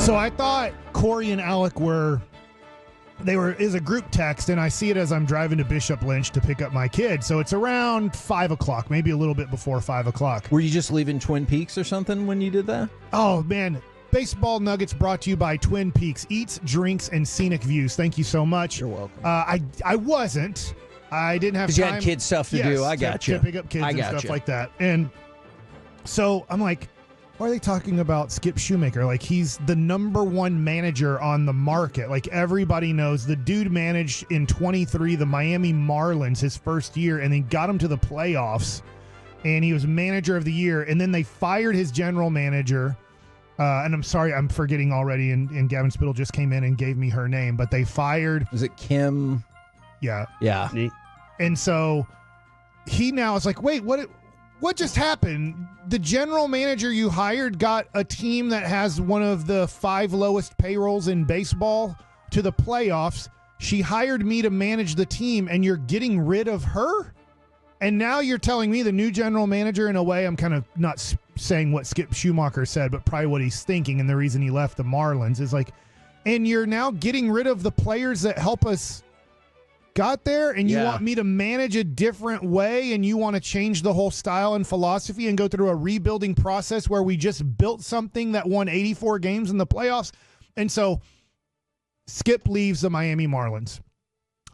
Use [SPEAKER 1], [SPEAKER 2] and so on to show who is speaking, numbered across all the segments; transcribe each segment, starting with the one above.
[SPEAKER 1] So I thought Corey and Alec is a group text, and I see it as I'm driving to Bishop Lynch to pick up my kid. So it's around 5 o'clock, maybe a little bit before 5 o'clock.
[SPEAKER 2] Were you just leaving Twin Peaks or something when you did that?
[SPEAKER 1] Oh, man. Baseball Nuggets brought to you by Twin Peaks Eats, Drinks, and Scenic Views. Thank you so much.
[SPEAKER 2] You're welcome.
[SPEAKER 1] I wasn't. I didn't have time.
[SPEAKER 2] Because you had kid stuff to do. I got you.
[SPEAKER 1] To pick up kids and stuff like that. And so I'm like, why are they talking about Skip Schumaker? Like, he's the number one manager on the market. Like, everybody knows the dude managed in 23 the Miami Marlins his first year and then got him to the playoffs. And he was manager of the year. And then they fired his general manager. And I'm sorry, I'm forgetting already. And Gavin Spittle just came in and gave me her name. But they fired.
[SPEAKER 2] Was it Kim?
[SPEAKER 1] Yeah.
[SPEAKER 2] Yeah.
[SPEAKER 1] And so he now is like, wait, what just happened? The general manager you hired got a team that has one of the 5 lowest payrolls in baseball to the playoffs. She hired me to manage the team, and you're getting rid of her? And now you're telling me the new general manager, in a way, I'm kind of not saying what Skip Schumaker said, but probably what he's thinking, and the reason he left the Marlins is like, and you're now getting rid of the players that help us got there, and you want me to manage a different way, and you want to change the whole style and philosophy and go through a rebuilding process where we just built something that won 84 games in the playoffs. And so Skip leaves the Miami Marlins.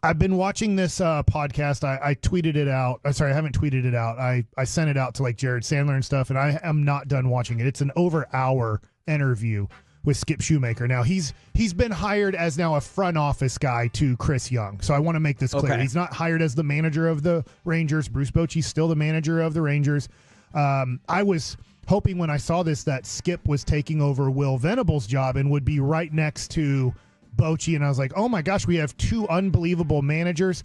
[SPEAKER 1] I've been watching this podcast. I tweeted it out. Sorry, I haven't tweeted it out. I sent it out to like Jared Sandler and stuff, and I am not done watching it. It's an over-hour interview with Skip Schumaker. Now, he's been hired as now a front office guy to Chris Young. So I want to make this clear. Okay. He's not hired as the manager of the Rangers. Bruce Bochy's still the manager of the Rangers. I was hoping when I saw this that Skip was taking over Will Venable's job and would be right next to Bochy. And I was like, oh my gosh, we have 2 unbelievable managers.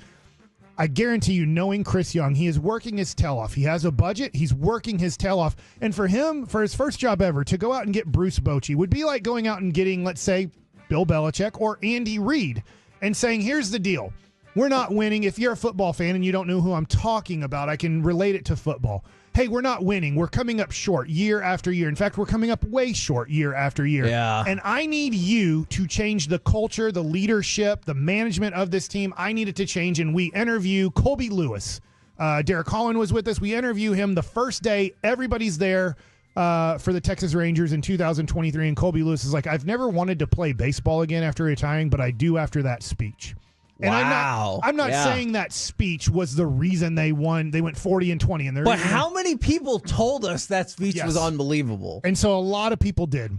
[SPEAKER 1] I guarantee you, knowing Chris Young, he is working his tail off. He has a budget. He's working his tail off. And for him, for his first job ever, to go out and get Bruce Bochy would be like going out and getting, let's say, Bill Belichick or Andy Reid and saying, here's the deal. We're not winning. If you're a football fan and you don't know who I'm talking about, I can relate it to football. Hey, we're not winning. We're coming up short year after year. In fact, we're coming up way short year after year.
[SPEAKER 2] Yeah.
[SPEAKER 1] And I need you to change the culture, the leadership, the management of this team. I need it to change. And we interview Colby Lewis. Derek Holland was with us. We interview him the first day. Everybody's there for the Texas Rangers in 2023. And Colby Lewis is like, I've never wanted to play baseball again after retiring, but I do after that speech. And
[SPEAKER 2] wow.
[SPEAKER 1] I'm not saying that speech was the reason they won. They went 40-20.
[SPEAKER 2] But how many people told us that speech was unbelievable?
[SPEAKER 1] And so a lot of people did.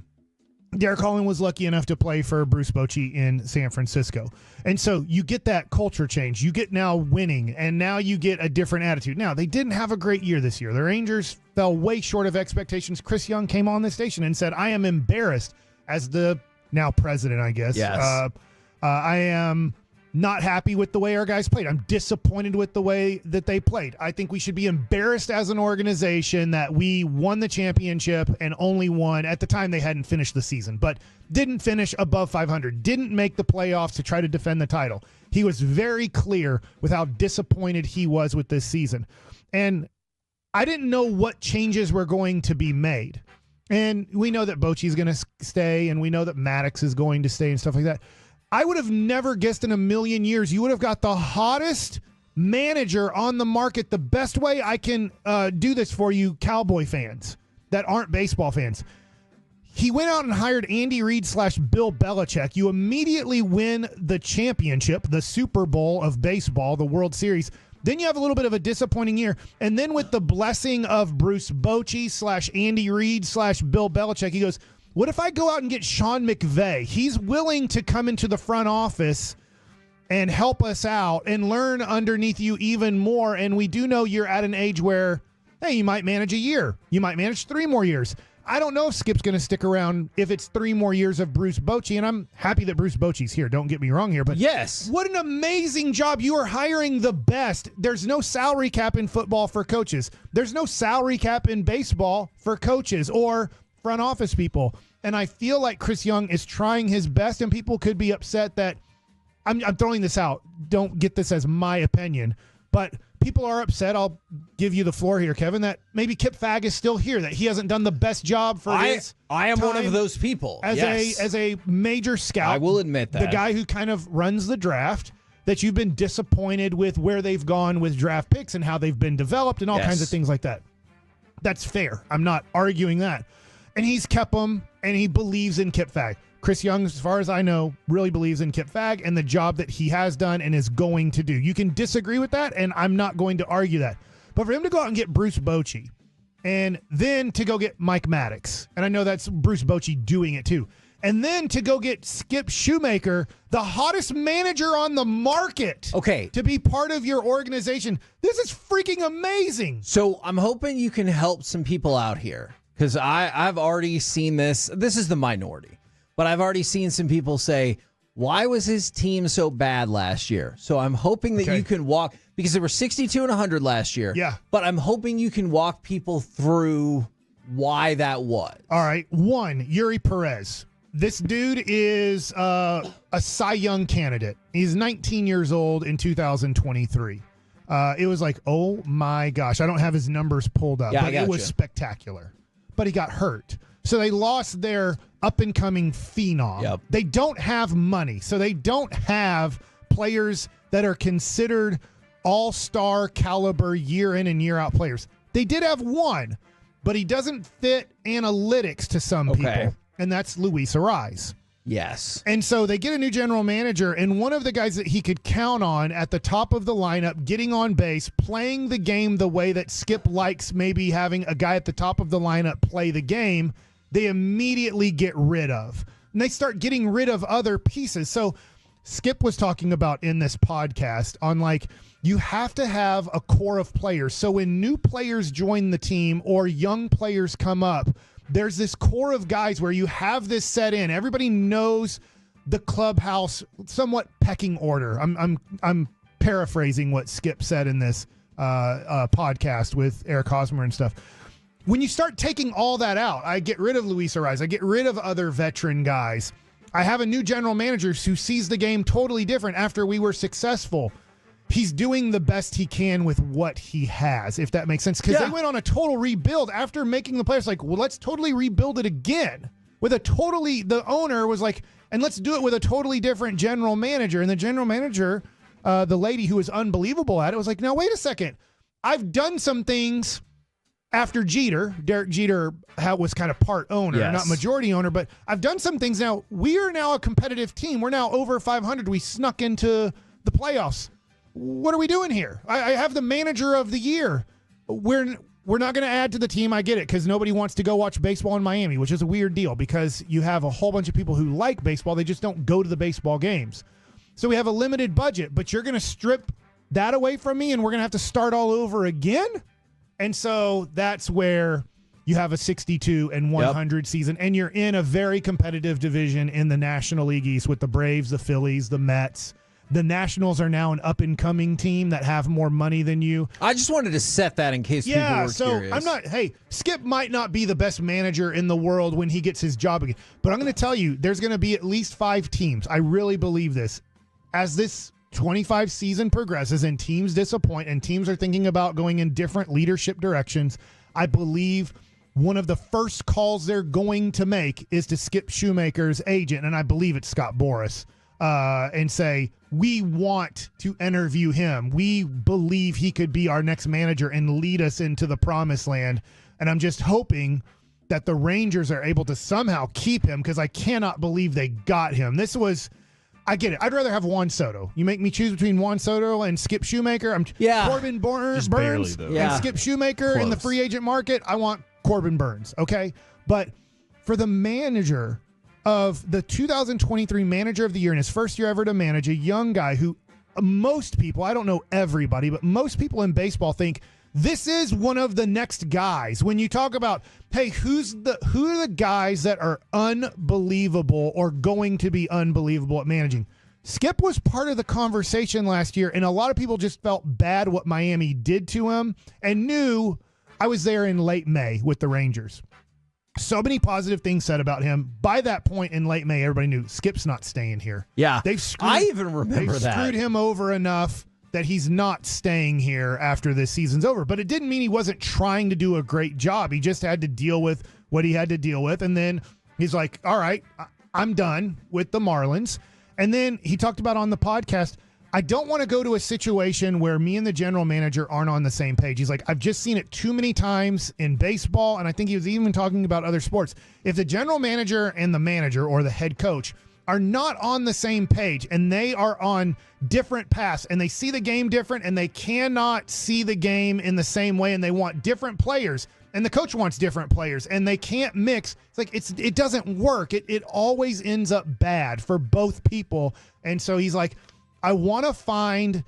[SPEAKER 1] Derek Holland was lucky enough to play for Bruce Bochy in San Francisco. And so you get that culture change. You get now winning, and now you get a different attitude. Now, they didn't have a great year this year. The Rangers fell way short of expectations. Chris Young came on the station and said, I am embarrassed as the now president, I guess.
[SPEAKER 2] Yes.
[SPEAKER 1] I am not happy with the way our guys played. I'm disappointed with the way that they played. I think we should be embarrassed as an organization that we won the championship and only won, at the time they hadn't finished the season, but didn't finish above 500, didn't make the playoffs to try to defend the title. He was very clear with how disappointed he was with this season. And I didn't know what changes were going to be made. And we know that Bochy's going to stay, and we know that Maddox is going to stay and stuff like that. I would have never guessed in a million years you would have got the hottest manager on the market. The best way I can do this for you, Cowboy fans that aren't baseball fans. He went out and hired Andy Reid / Bill Belichick. You immediately win the championship, the Super Bowl of baseball, the World Series. Then you have a little bit of a disappointing year. And then with the blessing of Bruce Bochy / Andy Reid / Bill Belichick, he goes, what if I go out and get Sean McVay? He's willing to come into the front office and help us out and learn underneath you even more. And we do know you're at an age where, hey, you might manage a year. You might manage 3 more years. I don't know if Skip's going to stick around if it's 3 more years of Bruce Bochy, and I'm happy that Bruce Bochy's here. Don't get me wrong here, but
[SPEAKER 2] yes,
[SPEAKER 1] what an amazing job. You are hiring the best. There's no salary cap in football for coaches. There's no salary cap in baseball for coaches or front office people. And I feel like Chris Young is trying his best, and people could be upset that I'm throwing this out. Don't get this as my opinion, but people are upset. I'll give you the floor here, Kevin, that maybe Kip Fagg is still here, that he hasn't done the best job for his
[SPEAKER 2] I am one of those people.
[SPEAKER 1] As a major scout.
[SPEAKER 2] I will admit that.
[SPEAKER 1] The guy who kind of runs the draft, that you've been disappointed with where they've gone with draft picks and how they've been developed and all kinds of things like that. That's fair. I'm not arguing that. And he's kept them, and he believes in Kip Fagg. Chris Young, as far as I know, really believes in Kip Fagg and the job that he has done and is going to do. You can disagree with that, and I'm not going to argue that. But for him to go out and get Bruce Bochy, and then to go get Mike Maddox, and I know that's Bruce Bochy doing it too, and then to go get Skip Schumaker, the hottest manager on the market, to be part of your organization. This is freaking amazing.
[SPEAKER 2] So I'm hoping you can help some people out here, because I've already seen this. This is the minority. But I've already seen some people say, why was his team so bad last year? So I'm hoping that you can walk, because they were 62 and 100 last year.
[SPEAKER 1] Yeah.
[SPEAKER 2] But I'm hoping you can walk people through why that was.
[SPEAKER 1] All right. One, Yuri Perez. This dude is a Cy Young candidate. He's 19 years old in 2023. It was like, oh my gosh. I don't have his numbers pulled up, but it was spectacular. But he got hurt. So they lost their up-and-coming phenom.
[SPEAKER 2] Yep.
[SPEAKER 1] They don't have money, so they don't have players that are considered all-star caliber year-in and year-out players. They did have one, but he doesn't fit analytics to some people, and that's Luis Ariz.
[SPEAKER 2] Yes.
[SPEAKER 1] And so they get a new general manager, and one of the guys that he could count on at the top of the lineup, getting on base, playing the game the way that Skip likes, maybe having a guy at the top of the lineup play the game, they immediately get rid of. And they start getting rid of other pieces. So Skip was talking about in this podcast on, like, you have to have a core of players. So when new players join the team or young players come up, there's this core of guys where you have this set in. Everybody knows the clubhouse, somewhat pecking order. I'm paraphrasing what Skip said in this podcast with Eric Hosmer and stuff. When you start taking all that out, I get rid of Luis Ariz, I get rid of other veteran guys. I have a new general manager who sees the game totally different after we were successful. He's doing the best he can with what he has, if that makes sense. Because they went on a total rebuild after making the playoffs. Like, well, let's totally rebuild it again. The owner was like, and let's do it with a totally different general manager. And the general manager, the lady who was unbelievable at it, was like, now, wait a second. I've done some things after Jeter. Derek Jeter was kind of part owner, not majority owner, but I've done some things now. We are now a competitive team. We're now over 500. We snuck into the playoffs. What are we doing here? I have the manager of the year. We're not going to add to the team. I get it, because nobody wants to go watch baseball in Miami, which is a weird deal because you have a whole bunch of people who like baseball. They just don't go to the baseball games. So we have a limited budget, but you're going to strip that away from me and we're going to have to start all over again? And so that's where you have a 62 and 100 season, and you're in a very competitive division in the National League East with the Braves, the Phillies, the Mets. The Nationals are now an up-and-coming team that have more money than you.
[SPEAKER 2] I just wanted to set that in case people were curious.
[SPEAKER 1] I'm not, Skip might not be the best manager in the world when he gets his job again. But I'm going to tell you, there's going to be at least 5 teams. I really believe this. As this 25 season progresses and teams disappoint and teams are thinking about going in different leadership directions, I believe one of the first calls they're going to make is to Skip Schumaker's agent, and I believe it's Scott Boras, and say, we want to interview him. We believe he could be our next manager and lead us into the promised land. And I'm just hoping that the Rangers are able to somehow keep him, because I cannot believe they got him. I get it. I'd rather have Juan Soto. You make me choose between Juan Soto and Skip Schumaker. Corbin Burns
[SPEAKER 3] barely,
[SPEAKER 1] and Skip Schumaker in the free agent market. I want Corbin Burns, okay? But for the manager of the 2023 Manager of the Year in his first year ever to manage, a young guy who most people, I don't know everybody, but most people in baseball think this is one of the next guys. When you talk about, hey, who are the guys that are unbelievable or going to be unbelievable at managing? Skip was part of the conversation last year, and a lot of people just felt bad what Miami did to him and knew. I was there in late May with the Rangers. So many positive things said about him. By that point in late May, everybody knew Skip's not staying here.
[SPEAKER 2] Yeah.
[SPEAKER 1] I even remember that. They've screwed him over enough that he's not staying here after this season's over. But it didn't mean he wasn't trying to do a great job. He just had to deal with what he had to deal with. And then he's like, all right, I'm done with the Marlins. And then he talked about on the podcast, I don't want to go to a situation where me and the general manager aren't on the same page. He's like, I've just seen it too many times in baseball, and I think he was even talking about other sports. If the general manager and the manager or the head coach are not on the same page and they are on different paths and they see the game different and they cannot see the game in the same way and they want different players and the coach wants different players and they can't mix, it's like it doesn't work. It always ends up bad for both people. And so he's like, I want to find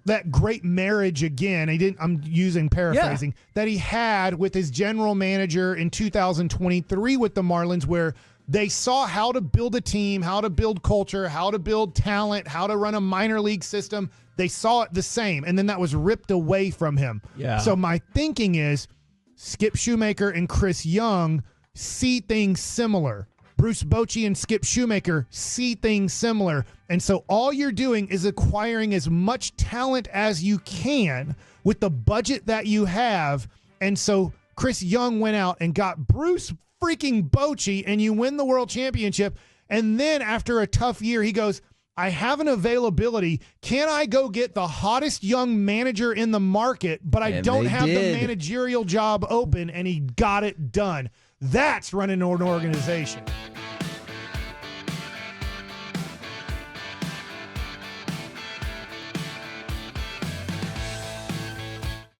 [SPEAKER 1] that great marriage again. I'm using paraphrasing that he had with his general manager in 2023 with the Marlins, where they saw how to build a team, how to build culture, how to build talent, how to run a minor league system. They saw it the same. And then that was ripped away from him.
[SPEAKER 2] Yeah.
[SPEAKER 1] So my thinking is Skip Schumaker and Chris Young see things similar. Bruce Bochy and Skip Schumaker see things similar. And so all you're doing is acquiring as much talent as you can with the budget that you have. And so Chris Young went out and got Bruce freaking Bochy, and you win the world championship. And then after a tough year, he goes, I have an availability. Can I go get the hottest young manager in the market, but I don't have the managerial job open? And he got it done. That's running an organization.